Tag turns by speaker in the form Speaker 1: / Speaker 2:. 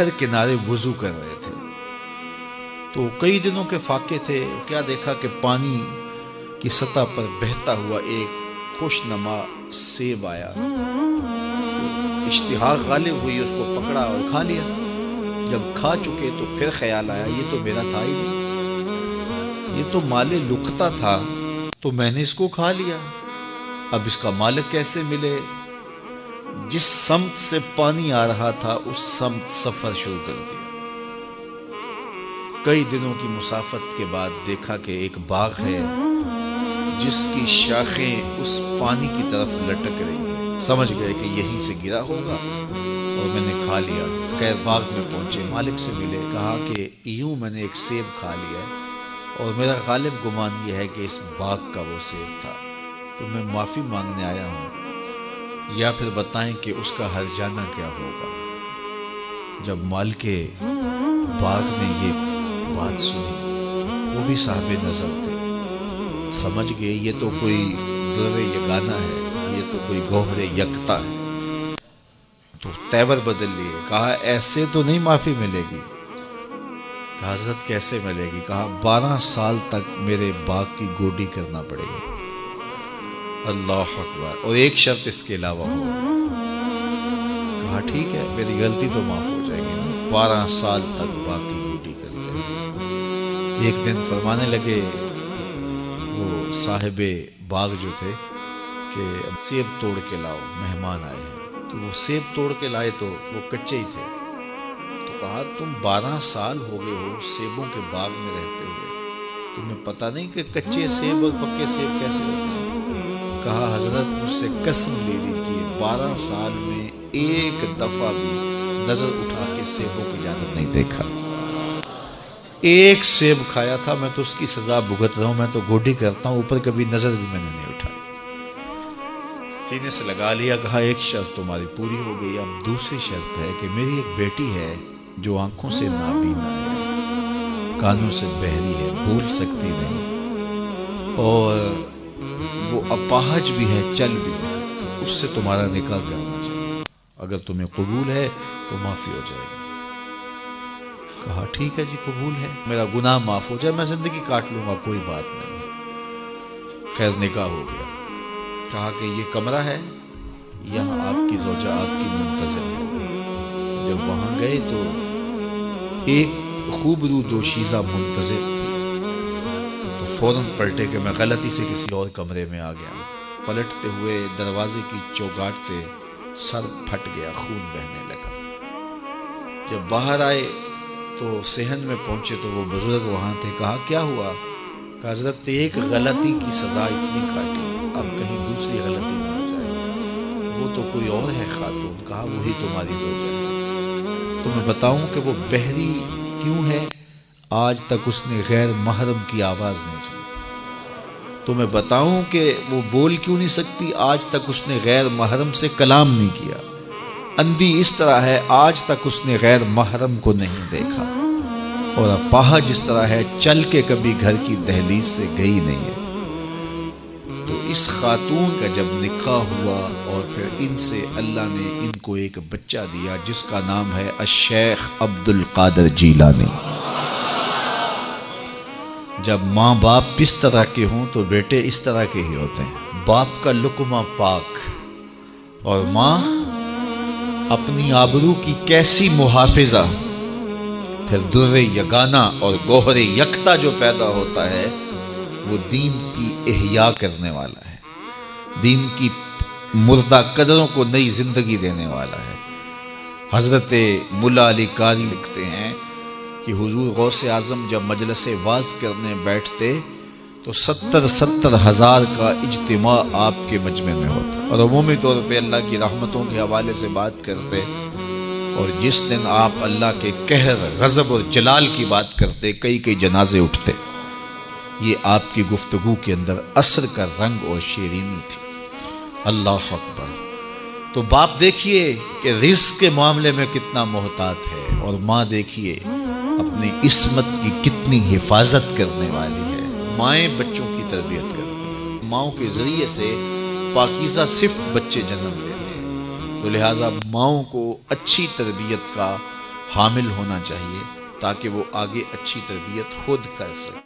Speaker 1: نہر کنارے وضو کر رہے تھے، تو کئی دنوں کے فاقے تھے، کیا دیکھا کہ پانی کی سطح پر بہتا ہوا ایک خوش نما سیب آیا، تو اشتہا غالب ہوئی، اس کو پکڑا اور کھا لیا۔ جب کھا چکے تو پھر خیال آیا یہ تو میرا تھا ہی نہیں، یہ تو مال لقطہ تھا، تو میں نے اس کو کھا لیا، اب اس کا مالک کیسے ملے؟ جس سمت سے پانی آ رہا تھا اس سمت سفر شروع کر دیا۔ کئی دنوں کی مسافت کے بعد دیکھا کہ ایک باغ ہے جس کی شاخیں اس پانی کی طرف لٹک رہی ہیں، سمجھ گئے کہ یہیں سے گرا ہوگا اور میں نے کھا لیا۔ خیر باغ میں پہنچے، مالک سے ملے، کہا کہ یوں میں نے ایک سیب کھا لیا اور میرا غالب گمان یہ ہے کہ اس باغ کا وہ سیب تھا، تو میں معافی مانگنے آیا ہوں، یا پھر بتائیں کہ اس کا ہرجانہ کیا ہوگا۔ جب مالک باغ نے یہ بات سنی، وہ بھی صاحب نظر تھے، سمجھ گئے یہ تو کوئی در یگانہ ہے، یہ تو کوئی گوہر یکتا ہے، تو تیور بدل لیے، کہا ایسے تو نہیں معافی ملے گی۔ کہا حضرت کیسے ملے گی؟ کہا 12 سال تک میرے باغ کی گوڈی کرنا پڑے گی۔ اللہ اکبر، اور ایک شرط اس کے علاوہ ہو۔ کہا ٹھیک ہے، میری غلطی تو معاف ہو جائے گی نا، 12 سال تک باغ کی گوڈی کرتے ہیں۔ ایک دن فرمانے لگے وہ صاحب باغ جو تھے کہ سیب توڑ کے لاؤ، مہمان آئے ہیں۔ تو وہ سیب توڑ کے لائے تو وہ کچے ہی تھے، تو کہا تم 12 سال ہو گئے ہو سیبوں کے باغ میں رہتے ہوئے، تمہیں پتہ نہیں کہ کچے سیب اور پکے سیب کیسے ہوتے ہیں؟ کہا حضرت مجھ سے قسم لے لیجیے 12 سال میں ایک دفعہ بھی نظر اٹھا کے سیبوں کی جانب نہیں دیکھا۔ ایک سیب کھایا تھا، میں تو اس کی سزا بھگت رہا ہوں، میں تو گوڈی کرتا ہوں، اوپر کبھی نظر بھی میں نے نہیں اٹھائی۔ سینے سے لگا لیا، کہا ایک شرط تمہاری پوری ہو گئی، اب دوسری شرط ہے کہ میری ایک بیٹی ہے جو آنکھوں سے نابینا ہے، کانوں سے بہری ہے، بول سکتی نہیں، اور وہ اپاہج بھی ہے، چل بھی نہیں سکتی، اس سے تمہارا نکاح کرنا چاہیے، اگر تمہیں قبول ہے تو معافی ہو جائے گی۔ کہا ٹھیک ہے جی قبول ہے، میرا گناہ معاف ہو جائے، میں زندگی کاٹ لوں گا، کوئی بات نہیں ہے۔ خیر نکاح ہو گیا۔ کہا کہ یہ کمرہ ہے، یہاں آپ کی زوجہ آپ کی منتظر ہے۔ جب وہاں گئے تو ایک خوبرو دوشیزہ منتظر تھی، تو فوراً پلٹے کہ میں غلطی سے کسی اور کمرے میں آ گیا۔ پلٹتے ہوئے دروازے کی چوگاٹ سے سر پھٹ گیا، خون بہنے لگا۔ جب باہر آئے تو صحن میں پہنچے تو وہ بزرگ وہاں تھے۔ کہا کیا ہوا؟ کہ حضرت ایک غلطی کی سزا اتنی کاٹی، اب کہیں دوسری غلطی نہ ہو جائے، وہ تو کوئی اور ہے خاتون۔ کہا وہی تمہاری زوجہ ہے۔ تو میں بتاؤں کہ وہ بہری کیوں ہے؟ آج تک اس نے غیر محرم کی آواز نہیں سنی۔ تو میں بتاؤں کہ وہ بول کیوں نہیں سکتی؟ آج تک اس نے غیر محرم سے کلام نہیں کیا۔ اندھی اس طرح ہے، آج تک اس نے غیر محرم کو نہیں دیکھا، اور اپاہج اس طرح ہے، چل کے کبھی گھر کی دہلیز سے گئی نہیں ہے۔ تو اس خاتون کا جب نکاح ہوا اور پھر ان سے اللہ نے ان کو ایک بچہ دیا جس کا نام ہے الشیخ عبد القادر جیلانی۔ جب ماں باپ اس طرح کے ہوں تو بیٹے اس طرح کے ہی ہوتے ہیں، باپ کا لقمہ پاک، اور ماں اپنی آبرو کی کیسی محافظہ، پھر در یگانہ اور گوہر یکتا جو پیدا ہوتا ہے وہ دین کی احیاء کرنے والا ہے، دین کی مردہ قدروں کو نئی زندگی دینے والا ہے۔ حضرت ملا علی قاری لکھتے ہیں کہ حضور غوث اعظم جب مجلس واعظ کرنے بیٹھتے تو 70 ہزار کا اجتماع آپ کے مجمع میں ہوتا، اور عمومی طور پہ اللہ کی رحمتوں کے حوالے سے بات کرتے، اور جس دن آپ اللہ کے قہر، غضب اور جلال کی بات کرتے کئی جنازے اٹھتے۔ یہ آپ کی گفتگو کے اندر عصر کا رنگ اور شیرینی تھی۔ اللہ اکبر۔ تو باپ دیکھیے کہ رزق کے معاملے میں کتنا محتاط ہے، اور ماں دیکھیے اپنی عصمت کی کتنی حفاظت کرنے والی ہے۔ مائیں بچوں کی تربیت کرتی ہیں، ماؤں کے ذریعے سے پاکیزہ صفت بچے جنم لیتے ہیں، تو لہٰذا ماؤں کو اچھی تربیت کا حامل ہونا چاہیے تاکہ وہ آگے اچھی تربیت خود کر سکے۔